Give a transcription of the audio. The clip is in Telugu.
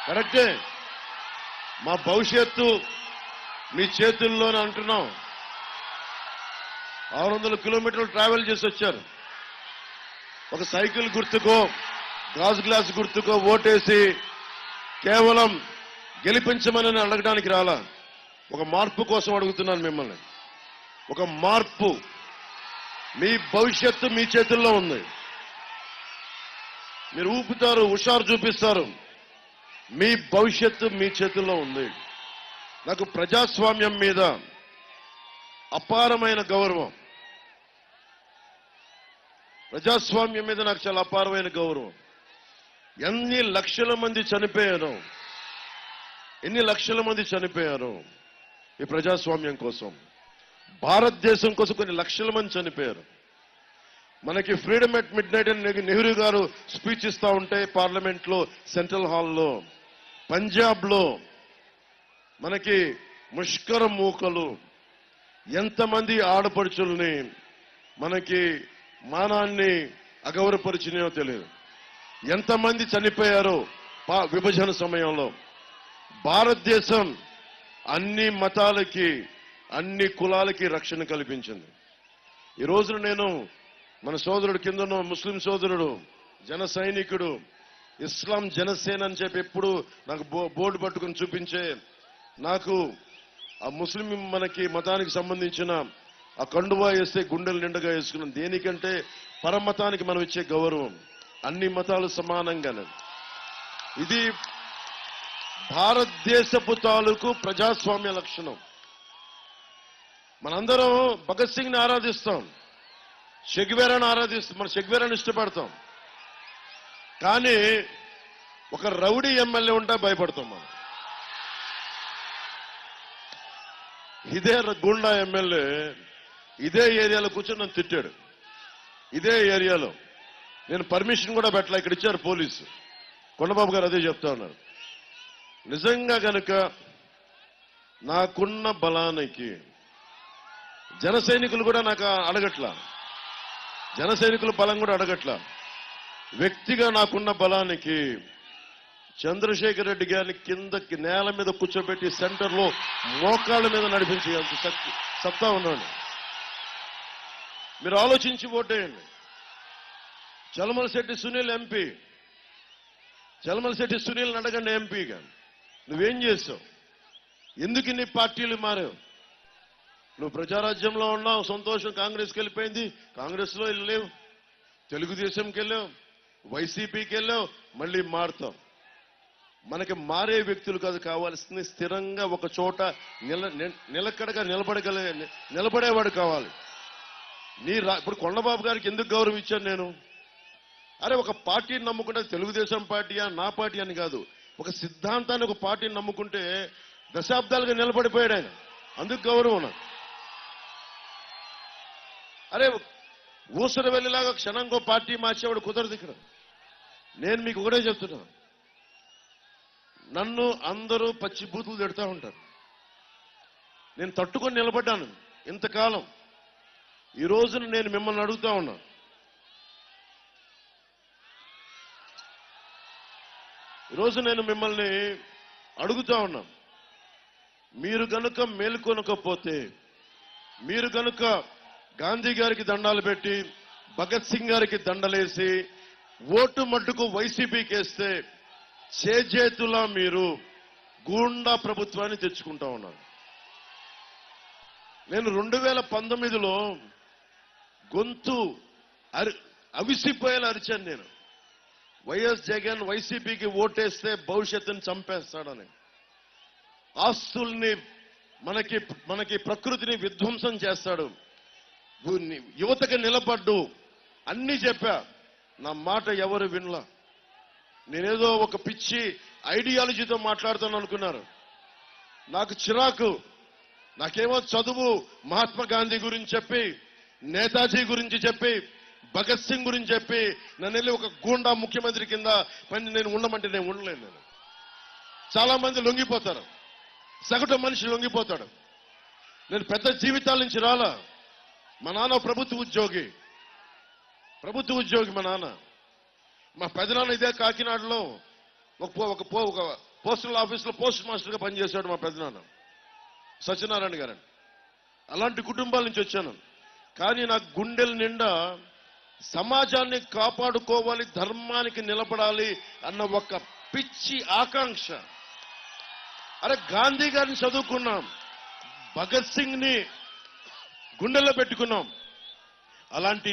కరెక్టే. మా భవిష్యత్తు మీ చేతుల్లోనే అంటున్నాం. 600 కిలోమీటర్లు ట్రావెల్ చేసి వచ్చారు. ఒక సైకిల్ గుర్తుకో, గాజు గ్లాస్ గుర్తుకో ఓటేసి కేవలం గెలిపించమని అడగడానికి రాలా. ఒక మార్పు కోసం అడుగుతున్నాను మిమ్మల్ని. ఒక మార్పు. మీ భవిష్యత్తు మీ చేతుల్లో ఉంది. మీరు ఊపుతారు, హుషారు చూపిస్తారు. మీ భవిష్యత్తు మీ చేతుల్లో ఉంది. నాకు ప్రజాస్వామ్యం మీద అపారమైన గౌరవం. ప్రజాస్వామ్యం మీద నాకు చాలా అపారమైన గౌరవం. ఎన్ని లక్షల మంది చనిపోయారు, ఎన్ని లక్షల మంది చనిపోయారు ఈ ప్రజాస్వామ్యం కోసం. భారతదేశం కోసం కొన్ని లక్షల మంది చనిపోయారు. మనకి ఫ్రీడమ్ ఎట్ మిడ్ నైట్ అని నెహ్రూ గారు స్పీచ్ ఇస్తా ఉంటే పార్లమెంట్ లో, సెంట్రల్ హాల్లో, పంజాబ్ లో మనకి ముష్కర మూకలు ఎంతమంది ఆడపడుచుల్ని మనకి మానాన్ని అగౌరవపరిచినాయో తెలియదు. ఎంతమంది చనిపోయారో విభజన సమయంలో. భారతదేశం అన్ని మతాలకి, అన్ని కులాలకి రక్షణ కల్పించింది. ఈ రోజున నేను మన సోదరుడు కింద ముస్లిం సోదరుడు, జన సైనికుడు, ఇస్లాం జనసేన అని చెప్పి ఎప్పుడు నాకు బోర్డు పట్టుకుని చూపించే నాకు ఆ ముస్లిం మనకి మతానికి సంబంధించిన ఆ కండువా వేస్తే గుండెలు నిండుగా వేసుకున్నాం. దేనికంటే పరమతానికి మనం ఇచ్చే గౌరవం. అన్ని మతాలు సమానంగానే. ఇది భారతదేశపు తాలూకు ప్రజాస్వామ్య లక్షణం. మనందరం భగత్ సింగ్ ని ఆరాధిస్తాం, చెగ్వేరాని ఆరాధిస్తాం, మన చెగ్వేరాని ఇష్టపడతాం. కానీ ఒక రౌడీ ఎమ్మెల్యే ఉంటే భయపడతాం మనం. ఇదే గుండా ఎమ్మెల్యే ఇదే ఏరియాలో కూర్చొని నన్ను తిట్టాడు. ఇదే ఏరియాలో నేను పర్మిషన్ కూడా పెట్టలే. ఇక్కడ ఇచ్చారు పోలీసు. కొండబాబు గారు అదే చెప్తా ఉన్నారు. నిజంగా కనుక నాకున్న బలానికి జన సైనికులు కూడా నాకు అడగట్లా, జన సైనికుల బలం కూడా అడగట్లా. వ్యక్తిగా నాకున్న బలానికి చంద్రశేఖర్ రెడ్డి గారిని కిందకి నేల మీద కూర్చోబెట్టి సెంటర్లో మోకాళ్ళ మీద నడిపించే సత్తా ఉన్నాడు. మీరు ఆలోచించి ఓటేయండి. చలమలశెట్టి సునీల్ ఎంపీ, చలమలశెట్టి సునీల్ని అడగండి ఎంపీగా. నువ్వేం చేసావు? ఎందుకు నీ పార్టీలు మారావు? నువ్వు ప్రజారాజ్యంలో ఉన్నావు, సంతోషం. కాంగ్రెస్కి వెళ్ళిపోయింది, కాంగ్రెస్ లో వెళ్ళలేవు. తెలుగుదేశంకి వెళ్ళావు, వైసీపీకి వెళ్ళావు, మళ్ళీ మారుతావు. మనకి మారే వ్యక్తులు కాదు కావాల్సింది, స్థిరంగా ఒక చోట నిలకడగా నిలబడేవాడు కావాలి. ఇప్పుడు కొండబాబు గారికి ఎందుకు గౌరవం ఇచ్చాను నేను? అరే, ఒక పార్టీని నమ్ముకుంటే తెలుగుదేశం పార్టీయా నా పార్టీ అని కాదు, ఒక సిద్ధాంతాన్ని, ఒక పార్టీని నమ్ముకుంటే దశాబ్దాలుగా నిలబడిపోయాడు ఆయన. అందుకు గౌరవం నాకు. అరే, ఊసర వెళ్ళిలాగా క్షణంకో పార్టీ మార్చేవాడు కుదరదు ఇక్కడ. నేను మీకు ఒకటే చెప్తున్నా, నన్ను అందరూ పచ్చి బూతులు తిడతా ఉంటారు. నేను తట్టుకొని నిలబడ్డాను ఇంతకాలం. ఈ రోజున నేను మిమ్మల్ని అడుగుతా ఉన్నా, ఈరోజు నేను మిమ్మల్ని అడుగుతా ఉన్నా, మీరు గనుక మేలుకొనకపోతే, మీరు గనుక గాంధీ గారికి దండాలు పెట్టి, భగత్ సింగ్ గారికి దండలేసి, ఓటు మట్టుకు వైసీపీకి వేస్తే చేజేతులా మీరు గూండా ప్రభుత్వాన్ని తెచ్చుకుంటా ఉన్నారు. నేను 2019లో గొంతు అవిసిపోయేలా అరిచాను నేను. వైఎస్ జగన్ వైసీపీకి ఓటేస్తే భవిష్యత్తుని చంపేస్తాడని, ఆస్తుల్ని మనకి ప్రకృతిని విధ్వంసం చేస్తాడు, యువతకి నిలబడ్డు అన్ని చెప్పా. నా మాట ఎవరు వినలా. నేనేదో ఒక పిచ్చి ఐడియాలజీతో మాట్లాడుతాను అనుకున్నారు. నాకు చిరాకు. నాకేమో చదువు, మహాత్మా గాంధీ గురించి చెప్పి, నేతాజీ గురించి చెప్పి, భగత్ సింగ్ గురించి చెప్పి నన్ను వెళ్ళి ఒక గూండా ముఖ్యమంత్రి కింద పని నేను ఉండమంటే నేను ఉండలేను. నేను చాలా మంది లొంగిపోతారు, సగటు మనిషి లొంగిపోతాడు. నేను పెద్ద జీవితాల నుంచి రాలా. మా నాన్న ప్రభుత్వ ఉద్యోగి మా నాన్న. మా పెదనాన్న ఇదే కాకినాడలో ఒక పోస్టల్ ఆఫీస్లో పోస్ట్ మాస్టర్గా పనిచేశాడు మా పెద్దనాన్న సత్యనారాయణ గారని. అలాంటి కుటుంబాల నుంచి వచ్చాను. కానీ నా గుండెల నిండా సమాజాన్ని కాపాడుకోవాలి, ధర్మానికి నిలబడాలి అన్న ఒక పిచ్చి ఆకాంక్ష. అరే గాంధీ గారిని చదువుకున్నాం, భగత్ సింగ్ ని గుండెల్లో పెట్టుకున్నాం. అలాంటి